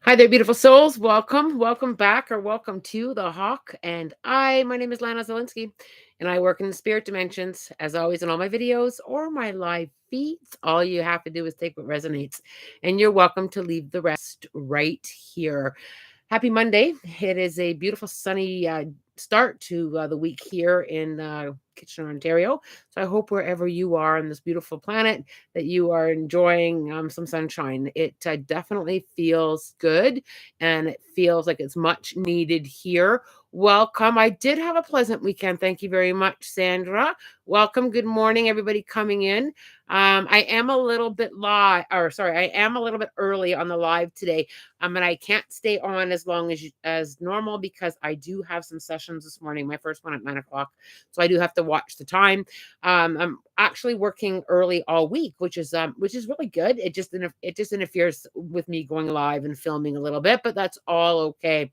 Hi there, beautiful souls. Welcome back, or welcome to the Hawk. And my name is Lana Zelinsky, and I work in the spirit dimensions. As always, in all my videos or my live feeds, all you have to do is take what resonates, and you're welcome to leave the rest right here. Happy Monday. It is a beautiful sunny start to the week here in Kitchener, Ontario. So I hope wherever you are on this beautiful planet that you are enjoying some sunshine. It definitely feels good, and it feels like it's much needed here. Welcome. I did have a pleasant weekend. Thank you very much, Sandra. Welcome. Good morning, everybody coming in. I am a little bit I am a little bit early on the live today. And I can't stay on as long as normal because I do have some sessions this morning. My first one at 9 o'clock, so I do have to watch the time. I'm actually working early all week, which is really good. It just interferes with me going live and filming a little bit, but that's all okay.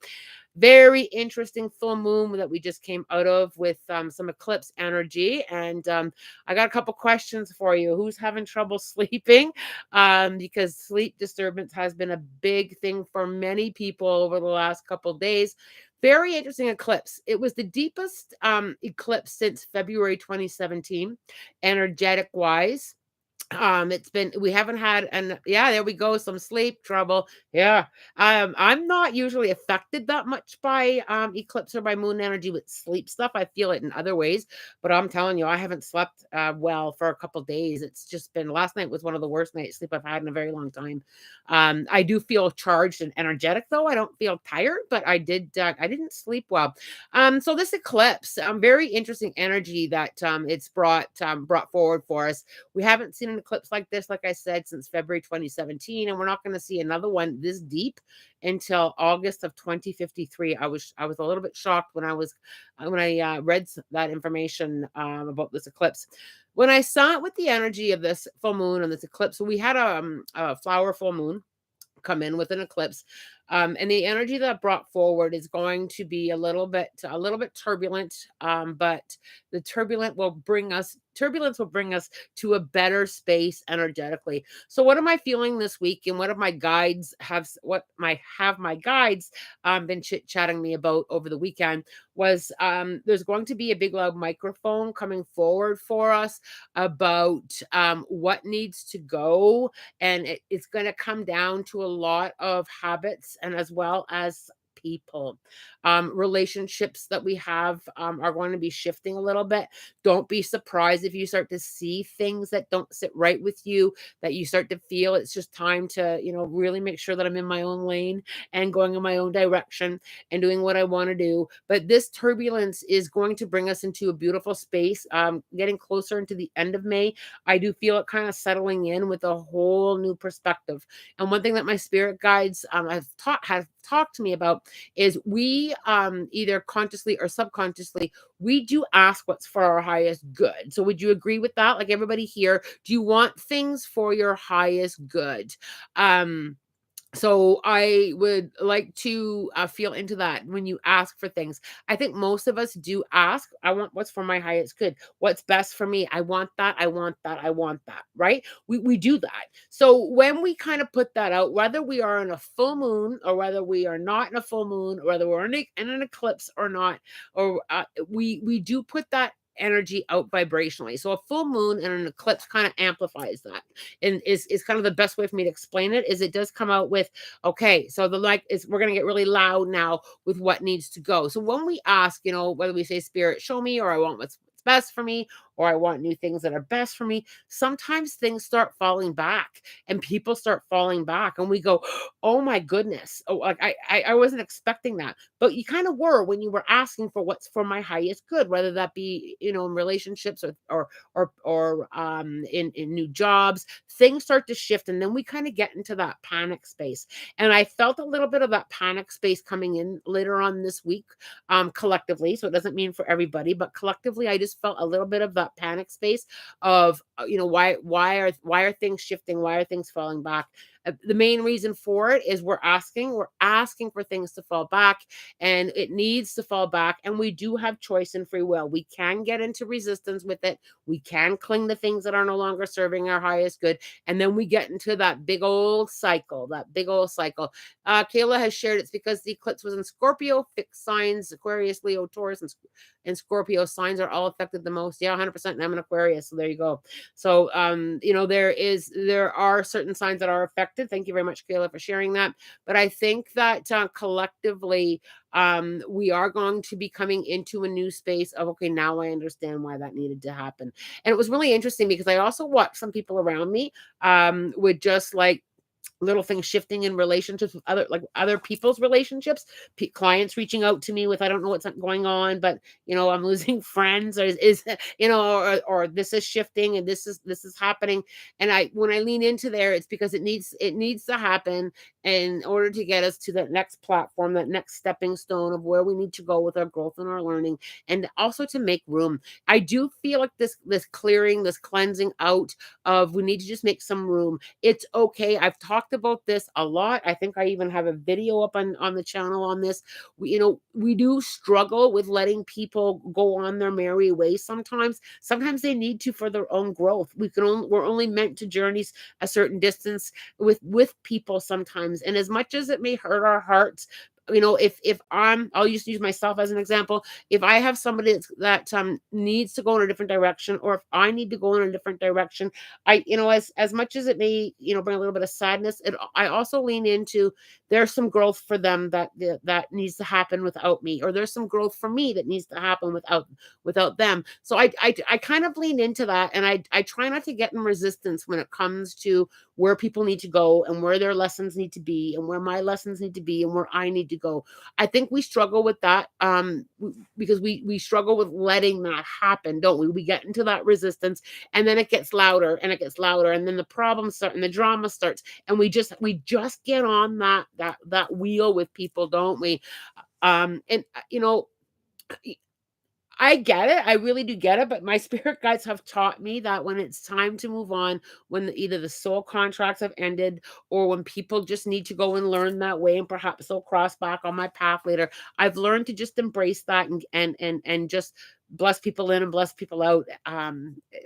Very interesting full moon that we just came out of with some eclipse energy. And I got a couple questions for you. Who's having trouble sleeping? Because sleep disturbance has been a big thing for many people over the last couple days. Very interesting eclipse. It was the deepest eclipse since February 2017, energetic wise. It's been we haven't had yeah, there we go, some sleep trouble. Yeah. I'm not usually affected that much by eclipse or by moon energy with sleep stuff. I feel it in other ways, but I'm telling you, I haven't slept well for a couple days. It's just been last night was one of the worst nights sleep I've had in a very long time. I do feel charged and energetic though. I don't feel tired, but I didn't sleep well. So this eclipse, very interesting energy that it's brought forward for us. We haven't seen an eclipse like this, like I said, since February 2017, and we're not going to see another one this deep until August of 2053. I was a little bit shocked when I read that information about this eclipse. When I saw it with the energy of this full moon and this eclipse, so we had a flower full moon come in with an eclipse, and the energy that brought forward is going to be a little bit turbulent, but the turbulence will bring us to a better space energetically. So what am I feeling this week, and what have my guides been chit chatting me about over the weekend was there's going to be a big loud microphone coming forward for us about what needs to go, and it's going to come down to a lot of habits and as well as people. Relationships that we have are going to be shifting a little bit. Don't be surprised if you start to see things that don't sit right with you, that you start to feel it's just time to, really make sure that I'm in my own lane and going in my own direction and doing what I want to do. But this turbulence is going to bring us into a beautiful space. Getting closer into the end of May, I do feel it kind of settling in with a whole new perspective. And one thing that my spirit guides have talked to me about is we either consciously or subconsciously, we do ask what's for our highest good. So would you agree with that? Like everybody here, do you want things for your highest good? So I would like to feel into that when you ask for things. I think most of us do ask, I want what's for my highest good. What's best for me? I want that. I want that. I want that. Right? We do that. So when we kind of put that out, whether we are in a full moon or whether we are not in a full moon, or whether we're in an eclipse or not, or we do put that energy out vibrationally. So a full moon and an eclipse kind of amplifies that, and is kind of the best way for me to explain it. Is it does come out with, okay, so the like is we're going to get really loud now with what needs to go. So when we ask, whether we say spirit show me, or I want what's best for me, or I want new things that are best for me, sometimes things start falling back and people start falling back, and we go, oh my goodness, oh, like I wasn't expecting that. But you kind of were when you were asking for what's for my highest good, whether that be, in relationships, or in new jobs. Things start to shift, and then we kind of get into that panic space. And I felt a little bit of that panic space coming in later on this week, collectively. So it doesn't mean for everybody, but collectively, I just felt a little bit of that panic space of, why are things shifting? Why are things falling back? The main reason for it is we're asking for things to fall back, and it needs to fall back. And we do have choice and free will. We can get into resistance with it. We can cling to things that are no longer serving our highest good. And then we get into that big old cycle, Kayla has shared it's because the eclipse was in Scorpio, fixed signs, Aquarius, Leo, Taurus, and Scorpio signs are all affected the most. Yeah, 100%. And I'm an Aquarius. So there you go. So, there are certain signs that are affected. Thank you very much, Kayla, for sharing that. But I think that collectively, we are going to be coming into a new space of, okay, now I understand why that needed to happen. And it was really interesting because I also watched some people around me with just like little things shifting in relationships with other people's relationships, clients reaching out to me with, I don't know what's going on, but I'm losing friends, or or this is shifting and this is happening. And I when I lean into there, it's because it needs to happen in order to get us to that next platform, that next stepping stone of where we need to go with our growth and our learning, and also to make room. I do feel like this clearing, this cleansing out of, we need to just make some room. It's okay. I've talked about this a lot. I think I even have a video up on the channel on this. We do struggle with letting people go on their merry way sometimes. Sometimes they need to for their own growth. We're only meant to journeys a certain distance with people sometimes. And as much as it may hurt our hearts, if I'll just use myself as an example. If I have somebody that needs to go in a different direction, or if I need to go in a different direction, as much as it may, bring a little bit of sadness, I also lean into, there's some growth for them that needs to happen without me, or there's some growth for me that needs to happen without them. So I kind of lean into that, and I try not to get in resistance when it comes to where people need to go, and where their lessons need to be, and where my lessons need to be, and where I need to go. I think we struggle with that, because we struggle with letting that happen, don't we? We get into that resistance, and then it gets louder and it gets louder, and then the problems start and the drama starts, and we just get on that wheel with people, don't we? And I get it. I really do get it. But my spirit guides have taught me that when it's time to move on, when either the soul contracts have ended, or when people just need to go and learn that way, and perhaps they'll cross back on my path later, I've learned to just embrace that, and just bless people in and bless people out.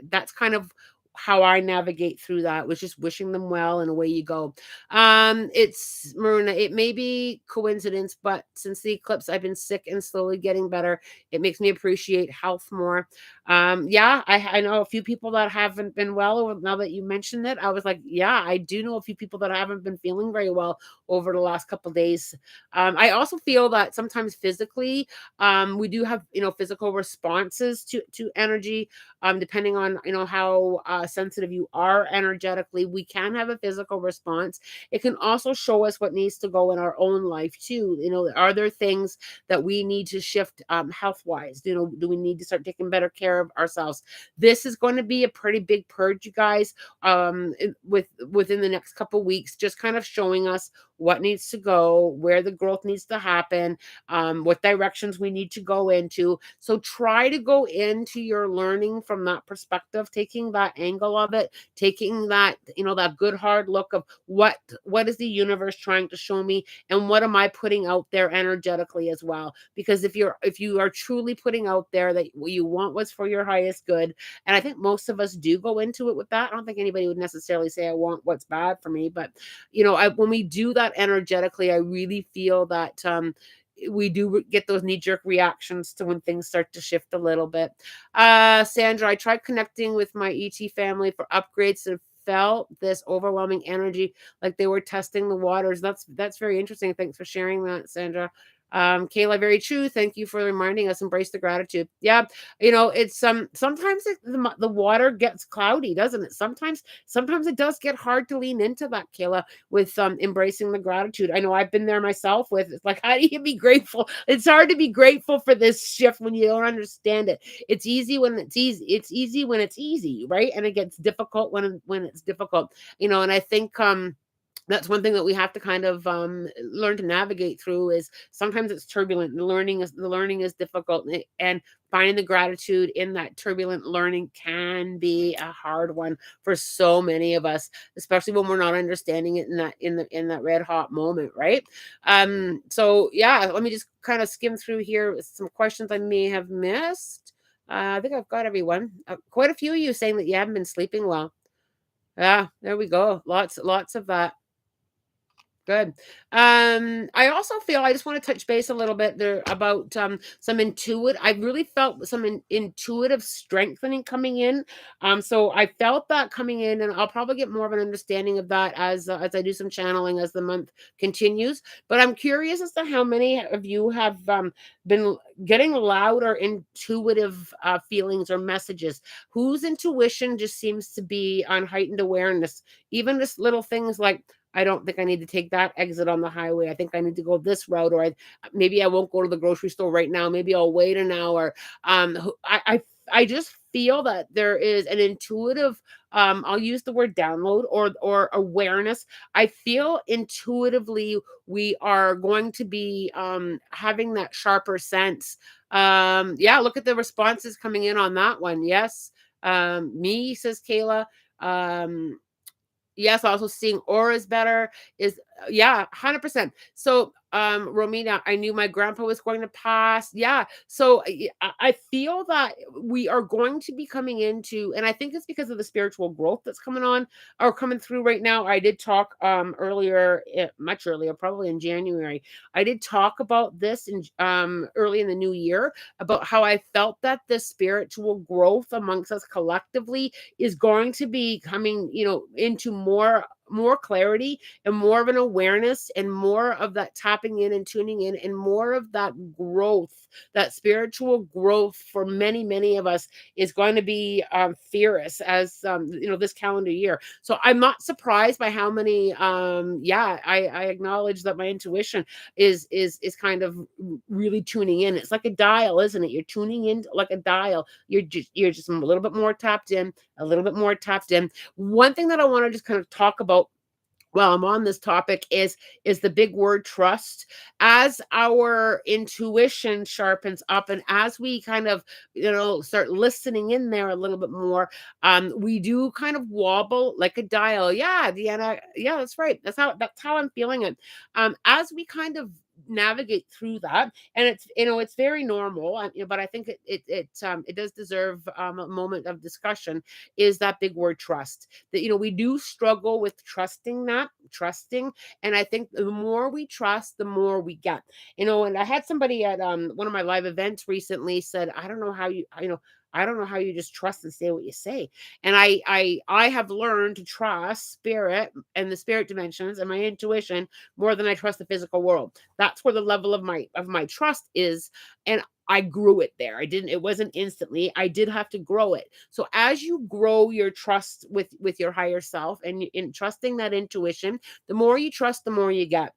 That's kind of how I navigate through that, was just wishing them well, and away you go. It's Maruna. It may be coincidence, but since the eclipse, I've been sick and slowly getting better. It makes me appreciate health more. Yeah, I know a few people that haven't been well. Now that you mentioned it, I was like, yeah, I do know a few people that haven't been feeling very well over the last couple of days. I also feel that sometimes physically, we do have physical responses to energy. Depending on how sensitive you are energetically, we can have a physical response. It can also show us what needs to go in our own life too. Are there things that we need to shift health wise? Do we need to start taking better care of ourselves? This is going to be a pretty big purge, you guys, within the next couple weeks, just kind of showing us what needs to go, where the growth needs to happen, what directions we need to go into. So try to go into your learning from that perspective, taking that angle of it, taking that, that good hard look of what is the universe trying to show me, and what am I putting out there energetically as well. Because if you are truly putting out there that what you want was for your highest good, and I think most of us do go into it with that. I don't think anybody would necessarily say I want what's bad for me, but when we do that energetically, I really feel that we do get those knee-jerk reactions to when things start to shift a little bit. Sandra, I tried connecting with my ET family for upgrades and felt this overwhelming energy, like they were testing the waters. That's very interesting. Thanks for sharing that, Sandra. Kayla, very true. Thank you for reminding us. Embrace the gratitude. Yeah, it's sometimes the water gets cloudy, doesn't it? Sometimes it does get hard to lean into that, Kayla, with embracing the gratitude. I know I've been there myself with, it's like, how do you be grateful? It's hard to be grateful for this shift when you don't understand it. It's easy when it's easy. It's easy when it's easy, right? And it gets difficult when it's difficult. And I think That's one thing that we have to kind of learn to navigate through. Is sometimes it's turbulent. The learning is difficult, and finding the gratitude in that turbulent learning can be a hard one for so many of us, especially when we're not understanding it in that red hot moment, right? So yeah, let me just kind of skim through here with some questions I may have missed. I think I've got everyone. Quite a few of you saying that you haven't been sleeping well. Yeah, there we go. Lots of that. Good. I also feel I just want to touch base a little bit there about some intuitive. I really felt some intuitive strengthening coming in. So I felt that coming in, and I'll probably get more of an understanding of that as I do some channeling as the month continues. But I'm curious as to how many of you have been getting louder intuitive feelings or messages. Whose intuition just seems to be on heightened awareness, even just little things like, I don't think I need to take that exit on the highway. I think I need to go this route, or maybe I won't go to the grocery store right now. Maybe I'll wait an hour. I just feel that there is an intuitive. I'll use the word download or awareness. I feel intuitively we are going to be having that sharper sense. Yeah, look at the responses coming in on that one. Yes, me, says Kayla. Yes, also seeing auras better is yeah, 100%. So, Romina, I knew my grandpa was going to pass. Yeah. So I feel that we are going to be coming into, and I think it's because of the spiritual growth that's coming on or coming through right now. I did talk earlier, much earlier, probably in January. I did talk about this in early in the new year about how I felt that the spiritual growth amongst us collectively is going to be coming, into more clarity and more of an awareness and more of that tapping in and tuning in and more of that growth, that spiritual growth for many of us is going to be fierce as this calendar year. So I'm not surprised by how many yeah, I acknowledge that my intuition is kind of really tuning in. It's like a dial, isn't it? You're tuning in like a dial. You're just a little bit more tapped in, a little bit more tapped in. One thing that I want to just kind of talk about while I'm on this topic is the big word trust. As our intuition sharpens up and as we kind of, start listening in there a little bit more, we do kind of wobble like a dial. Yeah, Deanna. Yeah, that's right. That's how I'm feeling it. As we kind of navigate through that, and it's very normal, but I think it does deserve a moment of discussion, is that big word trust. That we do struggle with trusting, and I think the more we trust, the more we get. And I had somebody at one of my live events recently said, I don't know how I don't know how you just trust and say what you say. And I have learned to trust spirit and the spirit dimensions and my intuition more than I trust the physical world. That's where the level of my trust is. And I grew it there. It wasn't instantly. I did have to grow it. So as you grow your trust with your higher self and in trusting that intuition, the more you trust, the more you get.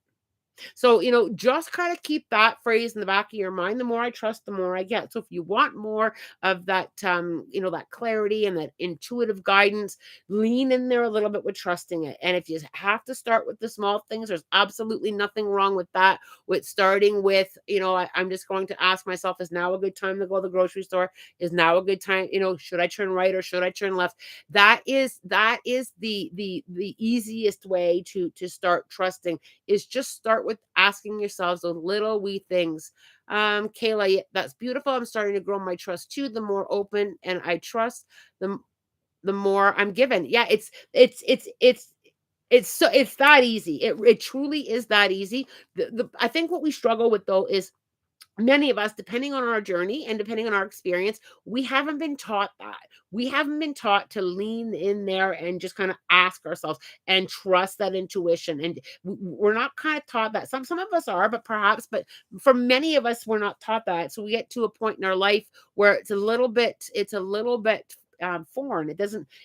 So, just kind of keep that phrase in the back of your mind. The more I trust, the more I get. So if you want more of that, that clarity and that intuitive guidance, lean in there a little bit with trusting it. And if you have to start with the small things, there's absolutely nothing wrong with that. With starting with, I'm just going to ask myself, is now a good time to go to the grocery store? Is now a good time? Should I turn right or should I turn left? That is the easiest way to start trusting, is just start with asking yourselves those little wee things. Kayla, that's beautiful. I'm starting to grow my trust too. The more open and I trust, the more I'm given. Yeah, it's that easy. It truly is that easy. I think what we struggle with though is many of us, depending on our journey and depending on our experience, we haven't been taught that. We haven't been taught to lean in there and just kind of ask ourselves and trust that intuition. And we're not kind of taught that. Some of us are, but for many of us, we're not taught that. So we get to a point in our life where it's a little bit foreign.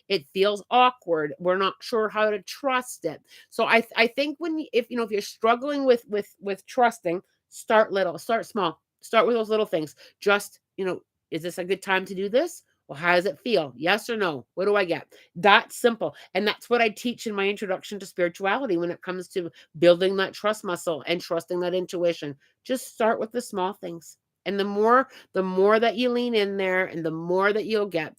It feels awkward. We're not sure how to trust it. So I think if you're struggling with trusting, start little, start small, start with those little things. Just, is this a good time to do this? Well, how does it feel? Yes or no? What do I get? That's simple. And that's what I teach in my introduction to spirituality when it comes to building that trust muscle and trusting that intuition. Just start with the small things. And the more that you lean in there and the more that you'll get.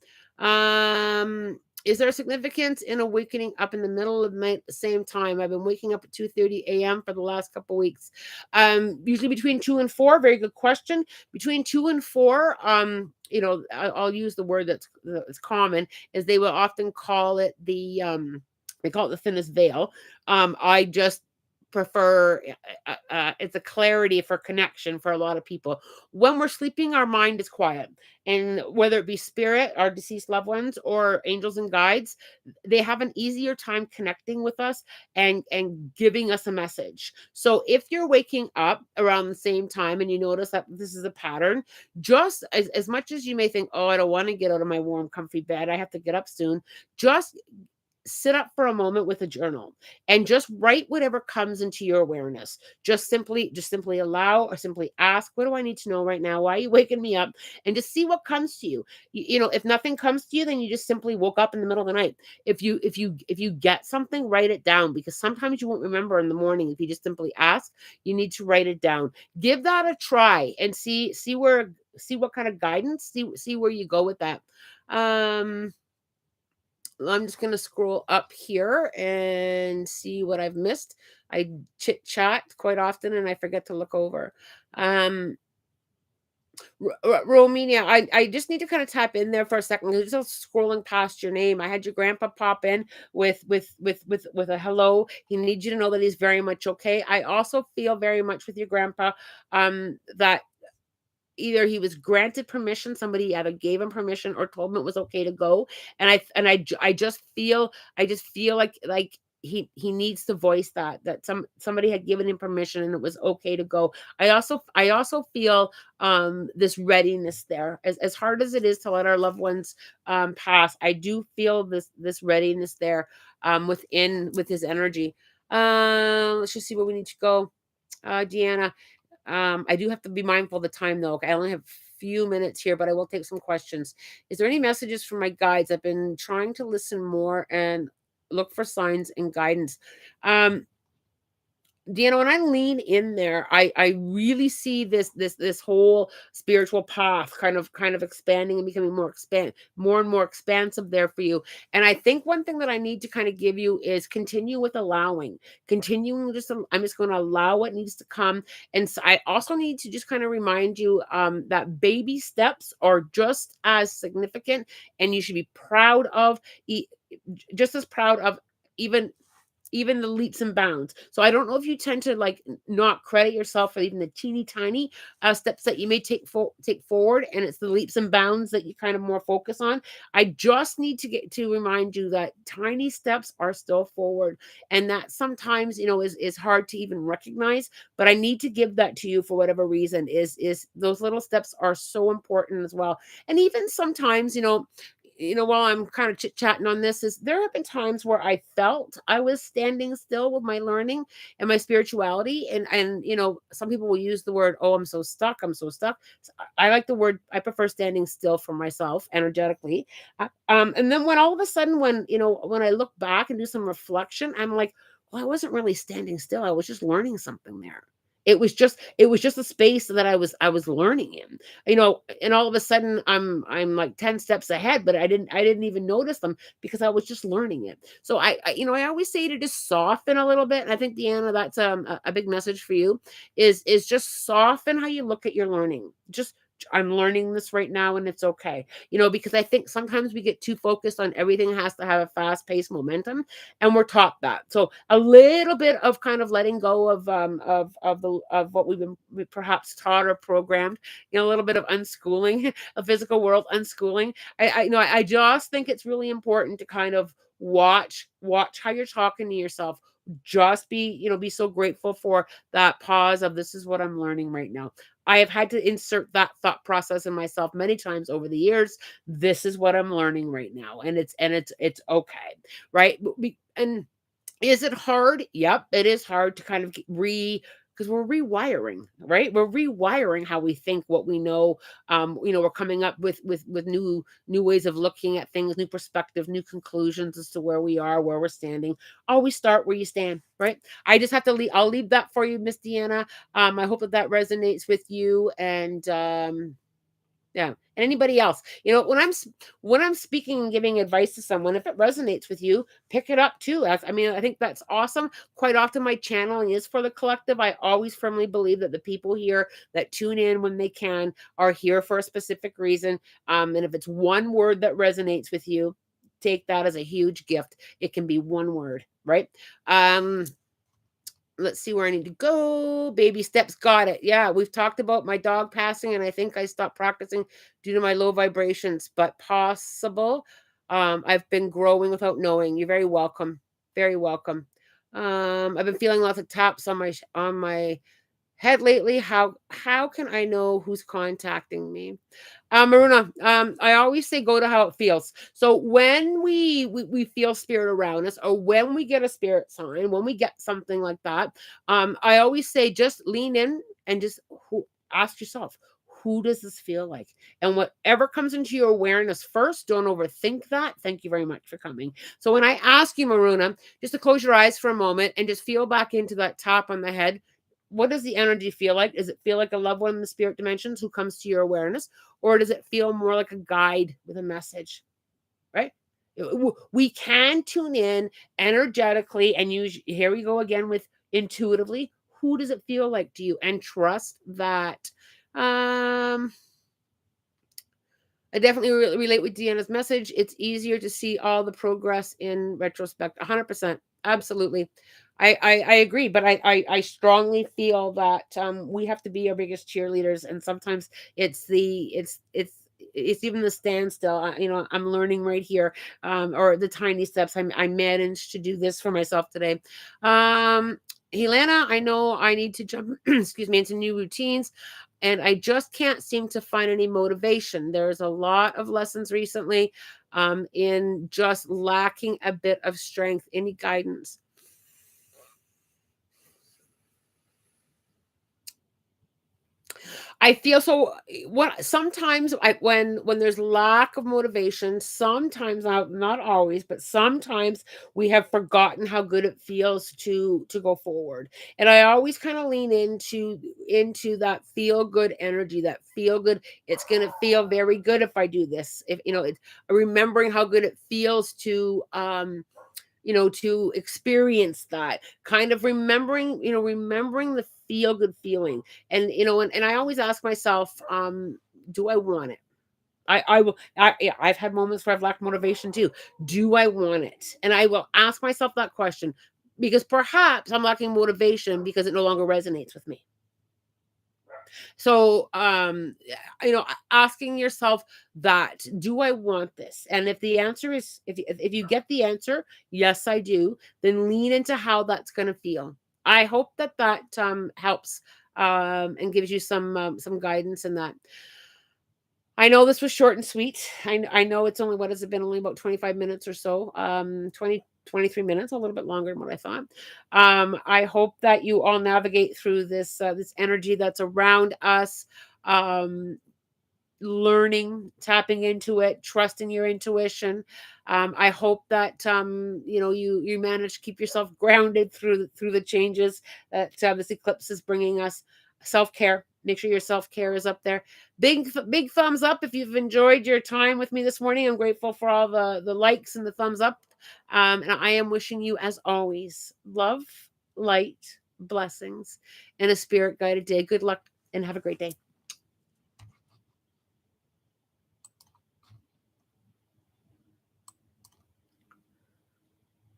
Is there significance in awakening up in the middle of the night at the same time? I've been waking up at 2:30 a.m. for the last couple weeks. Usually between 2 and 4. Very good question. Between 2 and 4, I'll use the word that's common, is they will often call it they call it the thinnest veil. I just prefer it's a clarity for connection for a lot of people. When we're sleeping, our mind is quiet, and whether it be spirit, our deceased loved ones, or angels and guides, they have an easier time connecting with us and giving us a message. So if you're waking up around the same time and you notice that this is a pattern, just as much as you may think, oh, I don't want to get out of my warm comfy bed, I have to get up soon, just sit up for a moment with a journal and just write whatever comes into your awareness. Just simply allow, or simply ask, what do I need to know right now? Why are you waking me up? And just see what comes to you. If nothing comes to you, then you just simply woke up in the middle of the night. If you get something, write it down, because sometimes you won't remember in the morning. If you just simply ask, you need to write it down. Give that a try and see what kind of guidance, see where you go with that. um I'm just gonna scroll up here and see what I've missed. I chit chat quite often and I forget to look over. Um, Romania, I just need to kind of tap in there for a second. Just scrolling past your name. I had your grandpa pop in with a hello. He needs you to know that he's very much okay. I also feel very much with your grandpa, that either he was granted permission, somebody either gave him permission or told him it was okay to go. And I just feel like he needs to voice that somebody had given him permission and it was okay to go. I also feel this readiness there. As hard as it is to let our loved ones pass, I do feel this readiness there with his energy. Let's just see where we need to go. Deanna, I do have to be mindful of the time though. I only have a few minutes here, but I will take some questions. Is there any messages from my guides? I've been trying to listen more and look for signs and guidance. Um, Deanna, when I lean in there, I really see this whole spiritual path kind of expanding and becoming more and more expansive there for you. And I think one thing that I need to kind of give you is continue with allowing, continuing I'm just going to allow what needs to come. And so I also need to just kind of remind you that baby steps are just as significant, and you should be proud of, e- just as proud of, even the leaps and bounds. So I don't know if you tend to like not credit yourself for even the teeny tiny steps that you may take forward, and it's the leaps and bounds that you kind of more focus on. I just need to get to remind you that tiny steps are still forward, and that sometimes is hard to even recognize. But I need to give that to you for whatever reason. Is those little steps are so important as well. And even sometimes, while I'm kind of chit chatting on this, is there have been times where I felt I was standing still with my learning and my spirituality, and some people will use the word, "Oh, I'm so stuck. I'm so stuck." I like the word. I prefer standing still for myself energetically. And then when all of a sudden, when I look back and do some reflection, I'm like, well, I wasn't really standing still. I was just learning something there. It was just a space that I was learning in, and all of a sudden I'm like 10 steps ahead, but I didn't even notice them because I was just learning it. So I always say to just soften a little bit. And I think, Deanna, that's a big message for you, is just soften how you look at your learning. Just, I'm learning this right now and it's okay. Because I think sometimes we get too focused on everything has to have a fast-paced momentum, and we're taught that. So a little bit of kind of letting go of what we perhaps taught or programmed, a little bit of unschooling, a physical world unschooling. I just think it's really important to kind of watch how you're talking to yourself. Just be so grateful for that pause of, this is what I'm learning right now. I have had to insert that thought process in myself many times over the years. This is what I'm learning right now, and it's okay, right? And is it hard? Yep, it is hard to kind of because we're rewiring, right? We're rewiring how we think, what we know. We're coming up with new ways of looking at things, new perspective, new conclusions as to where we are, where we're standing. Always start where you stand, right? I just have to leave. I'll leave that for you, Miss Deanna. I hope that resonates with you, and yeah, and anybody else. When I'm speaking and giving advice to someone, if it resonates with you, pick it up too. I think that's awesome. Quite often, my channeling is for the collective. I always firmly believe that the people here that tune in when they can are here for a specific reason. And if it's one word that resonates with you, take that as a huge gift. It can be one word, right? Um, let's see where I need to go. Baby steps. Got it. Yeah, we've talked about my dog passing, and I think I stopped practicing due to my low vibrations, but possible. I've been growing without knowing. You're very welcome. Very welcome. I've been feeling lots of taps on my head lately. How can I know who's contacting me? Maruna, I always say go to how it feels. So when we feel spirit around us, or when we get a spirit sign, when we get something like that, I always say just lean in and just ask yourself, who does this feel like? And whatever comes into your awareness first, don't overthink that. Thank you very much for coming. So when I ask you, Maruna, just to close your eyes for a moment and just feel back into that tap on the head. What does the energy feel like? Does it feel like a loved one in the spirit dimensions who comes to your awareness? Or does it feel more like a guide with a message, right? We can tune in energetically and use, here we go again with intuitively. Who does it feel like to you? And trust that. I definitely relate with Deanna's message. It's easier to see all the progress in retrospect. 100%. Absolutely. I agree, but I strongly feel that we have to be our biggest cheerleaders, and sometimes it's even the standstill. I'm learning right here, or the tiny steps. I managed to do this for myself today. Helena, I know I need to jump, excuse me, into new routines, and I just can't seem to find any motivation. There's a lot of lessons recently, in just lacking a bit of strength. Any guidance? I feel so. What sometimes when there's lack of motivation, sometimes, not always, but sometimes we have forgotten how good it feels to go forward. And I always kind of lean into that feel good energy, that feel good. It's gonna feel very good if I do this. If it's remembering how good it feels to experience that, kind of remembering the feel good feeling. And I always ask myself, do I want it? I will. Yeah, I've had moments where I've lacked motivation too. Do I want it? And I will ask myself that question, because perhaps I'm lacking motivation because it no longer resonates with me. So, asking yourself that, do I want this? And if the answer is, if you get the answer, yes, I do, then lean into how that's going to feel. I hope that helps, and gives you some guidance in that. I know this was short and sweet. I know it's only, what has it been? Only about 25 minutes or so. 23 minutes, a little bit longer than what I thought. I hope that you all navigate through this energy that's around us. Um, Learning, tapping into it, trusting your intuition. I hope that you manage to keep yourself grounded through the changes that this eclipse is bringing us. Self care. Make sure your self care is up there. Big thumbs up if you've enjoyed your time with me this morning. I'm grateful for all the likes and the thumbs up. And I am wishing you, as always, love, light, blessings, and a spirit guided day. Good luck and have a great day.